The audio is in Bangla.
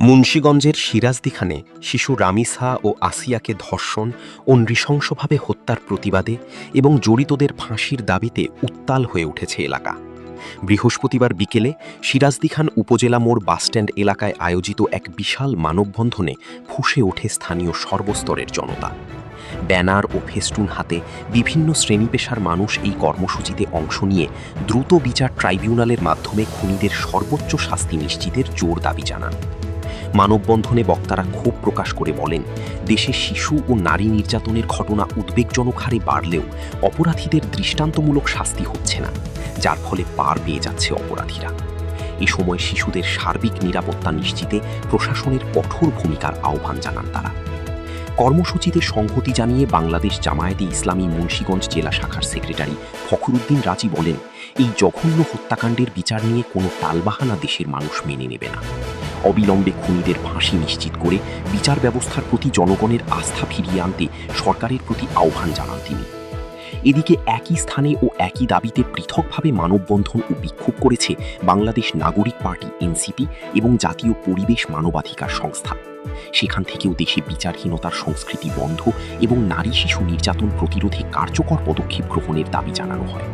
মুন্সিগঞ্জের সিরাজদিখানে শিশু রামিসা ও আসিয়াকে ধর্ষণ ও নৃশংসভাবে হত্যার প্রতিবাদে এবং জড়িতদের ফাঁসির দাবিতে উত্তাল হয়ে উঠেছে এলাকা। বৃহস্পতিবার বিকেলে সিরাজদিখান উপজেলা মোড় বাসস্ট্যান্ড এলাকায় আয়োজিত এক বিশাল মানববন্ধনে ফুঁসে ওঠে স্থানীয় সর্বস্তরের জনতা। ব্যানার ও ফেস্টুন হাতে বিভিন্ন শ্রেণীপেশার মানুষ এই কর্মসূচিতে অংশ নিয়ে দ্রুত বিচার ট্রাইব্যুনালের মাধ্যমে খুনিদের সর্বোচ্চ শাস্তি নিশ্চিতের জোর দাবি জানান। মানববন্ধনে বক্তারা ক্ষোভ প্রকাশ করে বলেন, দেশে শিশু ও নারী নির্যাতনের ঘটনা উদ্বেগজনক হারে বাড়লেও অপরাধীদের দৃষ্টান্তমূলক শাস্তি হচ্ছে না, যার ফলে পার পেয়ে যাচ্ছে অপরাধীরা। এ সময় শিশুদের সার্বিক নিরাপত্তা নিশ্চিতে প্রশাসনের কঠোর ভূমিকার আহ্বান জানান তারা। কর্মসূচিতে সংহতি জানিয়ে বাংলাদেশ জামায়াতে ইসলামী মুন্সিগঞ্জ জেলা শাখার সেক্রেটারি ফখরুদ্দিন রাজি বলেন, এই জঘন্য হত্যাকাণ্ডের বিচার নিয়ে কোনো টালবাহানা দেশের মানুষ মেনে নেবে না। অবিলম্বে খুনিদের ফাঁসি নিশ্চিত করে বিচার ব্যবস্থার প্রতি জনগণের আস্থা ফিরিয়ে আনতে সরকারের প্রতি আহ্বান জানান তিনি। এদিকে একই স্থানে ও একই দাবিতে পৃথকভাবে মানববন্ধন ও বিক্ষোভ করেছে বাংলাদেশ নাগরিক পার্টি এনসিপি এবং জাতীয় পরিবেশ মানবাধিকার সংস্থা। সেখান থেকেও দেশে বিচারহীনতার সংস্কৃতি বন্ধ এবং নারী শিশু নির্যাতন প্রতিরোধে কার্যকর পদক্ষেপ গ্রহণের দাবি জানানো হয়।